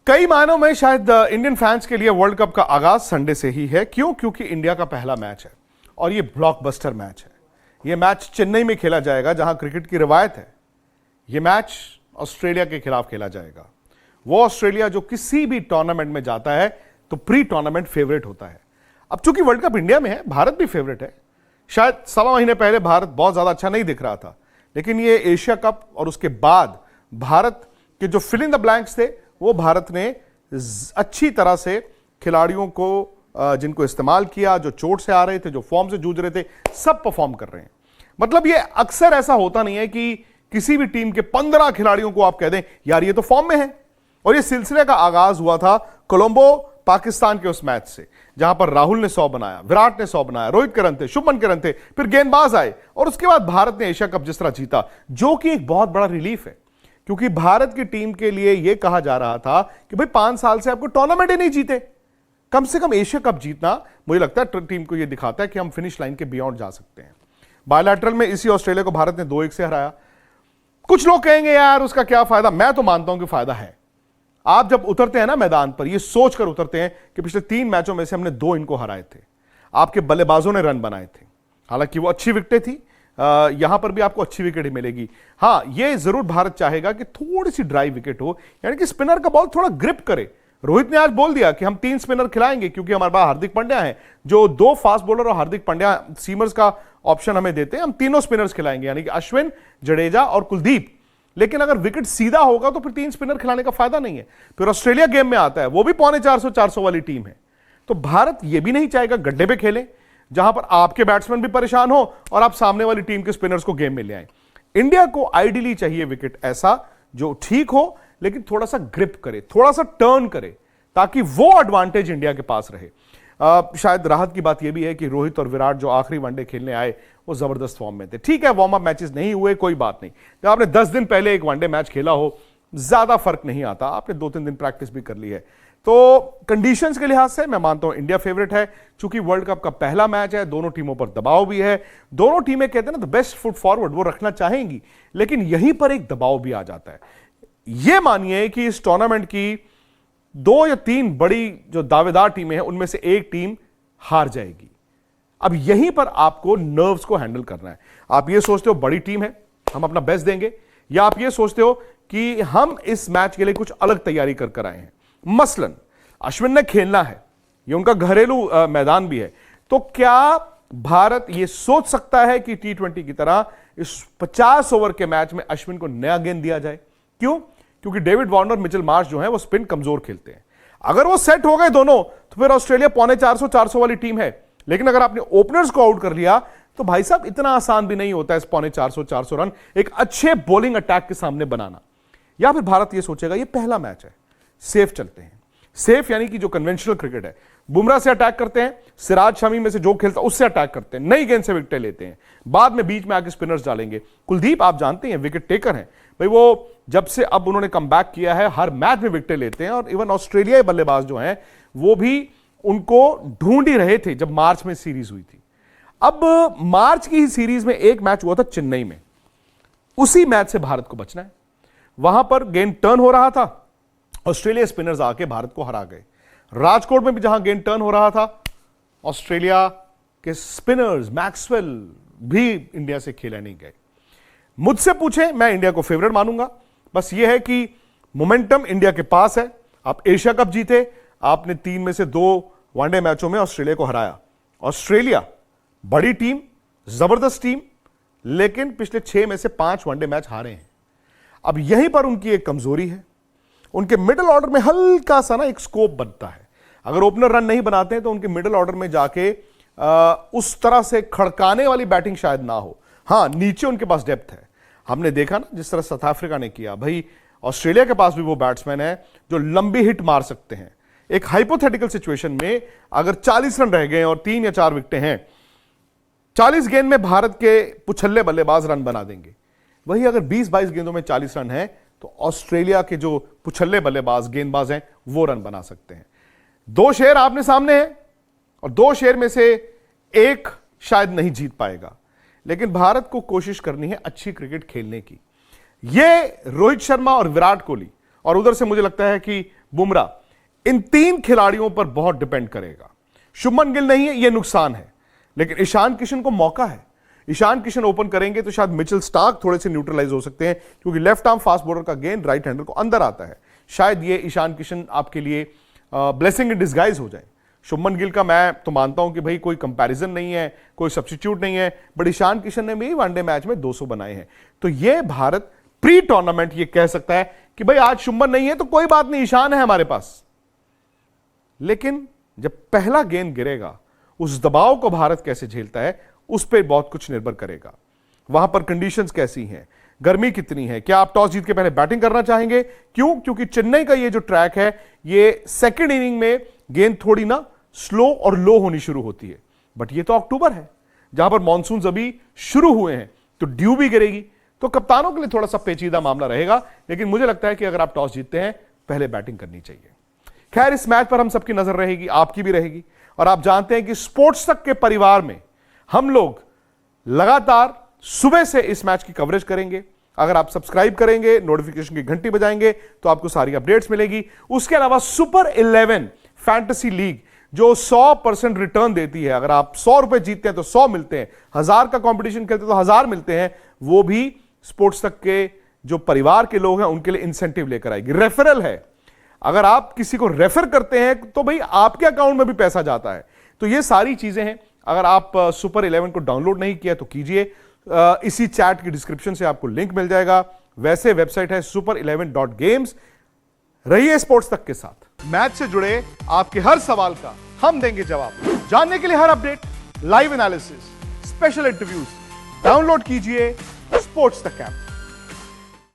कई मायनों में शायद इंडियन फैंस के लिए वर्ल्ड कप का आगाज संडे से ही है। क्यों? क्योंकि इंडिया का पहला मैच है और ये ब्लॉकबस्टर मैच है। ये मैच चेन्नई में खेला जाएगा जहां क्रिकेट की रिवायत है। ये मैच ऑस्ट्रेलिया के खिलाफ खेला जाएगा। वो ऑस्ट्रेलिया जो किसी भी टूर्नामेंट में जाता है तो प्री टूर्नामेंट फेवरेट होता है। अब चूंकि वर्ल्ड कप इंडिया में है, भारत भी फेवरेट है। शायद सवा महीने पहले भारत बहुत ज्यादा अच्छा नहीं दिख रहा था, लेकिन ये एशिया कप और उसके बाद भारत के जो फिल इन द ब्लैंक्स थे वो भारत ने अच्छी तरह से खिलाड़ियों को जिनको इस्तेमाल किया, जो चोट से आ रहे थे, जो फॉर्म से जूझ रहे थे, सब परफॉर्म कर रहे हैं। मतलब ये अक्सर ऐसा होता नहीं है कि किसी भी टीम के 15 खिलाड़ियों को आप कह दें यार ये तो फॉर्म में है। और ये सिलसिले का आगाज हुआ था कोलंबो पाकिस्तान के उस मैच से, जहां पर राहुल ने 100 बनाया, विराट ने 100 बनाया, रोहित के रन थे, शुभमन के रन थे, फिर गेंदबाज आए और उसके बाद भारत ने एशिया कप जिस तरह जीता, जो कि एक बहुत बड़ा रिलीफ है। क्योंकि भारत की टीम के लिए यह कहा जा रहा था कि भाई 5 साल से आपको टूर्नामेंट ही नहीं जीते, कम से कम एशिया कप जीतना मुझे लगता है टीम को यह दिखाता है कि हम फिनिश लाइन के बियॉन्ड जा सकते हैं। बायलैटरल में इसी ऑस्ट्रेलिया को भारत ने 2-1 से हराया। कुछ लोग कहेंगे यार उसका क्या फायदा, मैं तो मानता हूं कि फायदा है। आप जब उतरते हैं ना मैदान पर, यह सोचकर उतरते हैं कि पिछले 3 मैचों में से हमने 2 इनको हराए थे, आपके बल्लेबाजों ने रन बनाए थे, हालांकि वो अच्छी विकेटें थी, यहां पर भी आपको अच्छी विकेट ही मिलेगी। हां, यह जरूर भारत चाहेगा कि थोड़ी सी ड्राई विकेट हो, यानी कि स्पिनर का बॉल थोड़ा ग्रिप करे। रोहित ने आज बोल दिया कि हम 3 स्पिनर खिलाएंगे क्योंकि हमारे पास हार्दिक पांड्या है, जो 2 फास्ट बॉलर और हार्दिक पांड्या सीमर्स का ऑप्शन हमें देते हैं। हम तीनों स्पिनर्स खिलाएंगे, यानी कि अश्विन, जडेजा और कुलदीप। लेकिन अगर विकेट सीधा होगा तो फिर 3 स्पिनर खिलाने का फायदा नहीं है। फिर ऑस्ट्रेलिया गेम में आता है, वो भी 450 वाली टीम है। तो भारत यह भी नहीं चाहेगा गड्ढे पे खेले जहां पर आपके बैट्समैन भी परेशान हो और आप सामने वाली टीम के स्पिनर्स को गेम में ले आए। इंडिया को आइडियली चाहिए विकेट ऐसा जो ठीक हो लेकिन थोड़ा सा ग्रिप करे, थोड़ा सा टर्न करे, ताकि वो एडवांटेज इंडिया के पास रहे। शायद राहत की बात यह भी है कि रोहित और विराट जो आखिरी वनडे खेलने आए वो जबरदस्त फॉर्म में थे। ठीक है, वार्म अप मैचेस नहीं हुए, कोई बात नहीं। जब आपने 10 दिन पहले एक वनडे मैच खेला हो ज्यादा फर्क नहीं आता, आपने 2-3 दिन प्रैक्टिस भी कर ली है। तो कंडीशंस के लिहाज से मैं मानता हूं इंडिया फेवरेट है। चूंकि वर्ल्ड कप का पहला मैच है, दोनों टीमों पर दबाव भी है, दोनों टीमें कहते हैं ना द बेस्ट फुट फॉरवर्ड वो रखना चाहेंगी, लेकिन यहीं पर एक दबाव भी आ जाता है। यह मानिए कि इस टूर्नामेंट की 2 या 3 बड़ी जो दावेदार टीमें हैं उनमें से एक टीम हार जाएगी। अब यहीं पर आपको नर्व्स को हैंडल करना है। आप ये सोचते हो बड़ी टीम है, हम अपना बेस्ट देंगे, या आप ये सोचते हो कि हम इस मैच के लिए कुछ अलग तैयारी कर आए हैं। मसलन अश्विन ने खेलना है, ये उनका घरेलू मैदान भी है, तो क्या भारत ये सोच सकता है कि T20 की तरह इस 50 ओवर के मैच में अश्विन को नया गेंद दिया जाए? क्यों? क्योंकि डेविड वार्नर, मिचेल मार्श जो है वो स्पिन कमजोर खेलते हैं। अगर वो सेट हो गए दोनों तो फिर ऑस्ट्रेलिया 450 वाली टीम है। लेकिन अगर आपने ओपनर्स को आउट कर लिया तो भाई साहब इतना आसान भी नहीं होता है इस 450 रन एक अच्छे बॉलिंग अटैक के सामने बनाना। या फिर भारत ये सोचेगा ये पहला मैच है, सेफ चलते हैं। सेफ यानी कि जो कन्वेंशनल क्रिकेट है, बुमराह से अटैक करते हैं, सिराज शमी में से जो खेलता है उससे अटैक करते हैं, नई गेंद से विकेट लेते हैं, बाद में बीच में आके स्पिनर्स डालेंगे। कुलदीप आप जानते हैं विकेट टेकर हैं भाई, वो जब से अब उन्होंने कमबैक किया है हर मैच में विकेट लेते हैं। और इवन ऑस्ट्रेलियाई बल्लेबाज जो हैं वो भी उनको ढूंढ ही रहे थे जब मार्च में सीरीज हुई थी। अब मार्च की ही सीरीज में एक मैच हुआ था चेन्नई में, उसी मैच से भारत को बचना है। वहां पर गेंद टर्न हो रहा था, ऑस्ट्रेलिया स्पिनर्स आके भारत को हरा गए। राजकोट में भी जहां गेंद टर्न हो रहा था, ऑस्ट्रेलिया के स्पिनर्स मैक्सवेल भी इंडिया से खेले नहीं गए। मुझसे पूछे, मैं इंडिया को फेवरेट मानूंगा। बस यह है कि मोमेंटम इंडिया के पास है। आप एशिया कप जीते, आपने 3 में से 2 वनडे मैचों में ऑस्ट्रेलिया को हराया। ऑस्ट्रेलिया बड़ी टीम, जबरदस्त टीम, लेकिन पिछले 6 में से 5 वनडे मैच हारे हैं। अब यहीं पर उनकी एक कमजोरी है, उनके मिडिल ऑर्डर में हल्का सा ना एक स्कोप बनता है। अगर ओपनर रन नहीं बनाते हैं तो उनके मिडिल ऑर्डर में जाके उस तरह से खड़काने वाली बैटिंग शायद ना हो। हां, नीचे उनके पास डेप्थ है। हमने देखा ना जिस तरह साउथ अफ्रीका ने किया, भाई ऑस्ट्रेलिया के पास भी वो बैट्समैन है जो लंबी हिट मार सकते हैं। एक हाइपोथेटिकल सिचुएशन में अगर 40 रन रह गए और 3 या 4 विकेटें हैं, 40 गेंद में भारत के पुछल्ले बल्लेबाज रन बना देंगे। वही अगर 20-22 गेंदों में 40 रन है तो ऑस्ट्रेलिया के जो पुछल्ले बल्लेबाज गेंदबाज हैं वो रन बना सकते हैं। 2 शेर आपने सामने हैं और 2 शेर में से एक शायद नहीं जीत पाएगा, लेकिन भारत को कोशिश करनी है अच्छी क्रिकेट खेलने की। ये रोहित शर्मा और विराट कोहली, और उधर से मुझे लगता है कि बुमराह, इन 3 खिलाड़ियों पर बहुत डिपेंड करेगा। शुभमन गिल नहीं है, यह नुकसान है, लेकिन ईशान किशन को मौका है। ईशान किशन ओपन करेंगे तो शायद मिचेल स्टार्क थोड़े से न्यूट्रलाइज हो सकते हैं, क्योंकि लेफ्ट आर्म फास्ट बॉलर का गेंद राइट हैंडर को अंदर आता है। शायद ये ईशान किशन आपके लिए ब्लेसिंग इन डिस्गाइज हो जाए। शुभमन गिल का मैं तो मानता हूं कि भाई कोई कंपैरिजन नहीं है, कोई सब्स्टिट्यूट नहीं है, बट ईशान किशन ने भी वनडे मैच में 200 बनाए हैं। तो ये भारत प्री टूर्नामेंट ये कह सकता है कि भाई आज शुभमन नहीं है तो कोई बात नहीं, ईशान है हमारे पास। लेकिन जब पहला गेंद गिरेगा, उस दबाव को भारत कैसे झेलता है, उस पर बहुत कुछ निर्भर करेगा। वहां पर कंडीशंस कैसी हैं, गर्मी कितनी है, क्या आप टॉस जीत के पहले बैटिंग करना चाहेंगे? क्यों? क्योंकि चेन्नई का ये जो ट्रैक है, ये सेकेंड इनिंग में गेंद थोड़ी ना स्लो और लो होनी शुरू होती है। बट ये तो अक्टूबर है, जहां पर मॉनसून अभी शुरू हुए हैं, तो ड्यू भी गिरेगी, तो कप्तानों के लिए थोड़ा सा पेचीदा मामला रहेगा। लेकिन मुझे लगता है कि अगर आप टॉस जीतते हैं, पहले बैटिंग करनी चाहिए। खैर, इस मैच पर हम सबकी नजर रहेगी, आपकी भी रहेगी। और आप जानते हैं कि स्पोर्ट्स तक के परिवार में हम लोग लगातार सुबह से इस मैच की कवरेज करेंगे। अगर आप सब्सक्राइब करेंगे, नोटिफिकेशन की घंटी बजाएंगे, तो आपको सारी अपडेट्स मिलेगी। उसके अलावा सुपर 11 फैंटेसी लीग जो 100% रिटर्न देती है, अगर आप 100 रुपए जीतते हैं तो 100 मिलते हैं, 1000 का कंपटीशन खेलते हैं तो 1000 मिलते हैं, वो भी स्पोर्ट्स तक के जो परिवार के लोग हैं उनके लिए इंसेंटिव लेकर आएगी। रेफरल है, अगर आप किसी को रेफर करते हैं तो भाई आपके अकाउंट में भी पैसा जाता है। तो ये सारी चीजें हैं। अगर आप सुपर 11 को डाउनलोड नहीं किया तो कीजिए, इसी चैट की डिस्क्रिप्शन से आपको लिंक मिल जाएगा। वैसे वेबसाइट है super11.games। रहिए स्पोर्ट्स तक के साथ। मैच से जुड़े आपके हर सवाल का हम देंगे जवाब। जानने के लिए हर update, live analysis, special interviews, download कीजिए स्पोर्ट्स तक ऐप।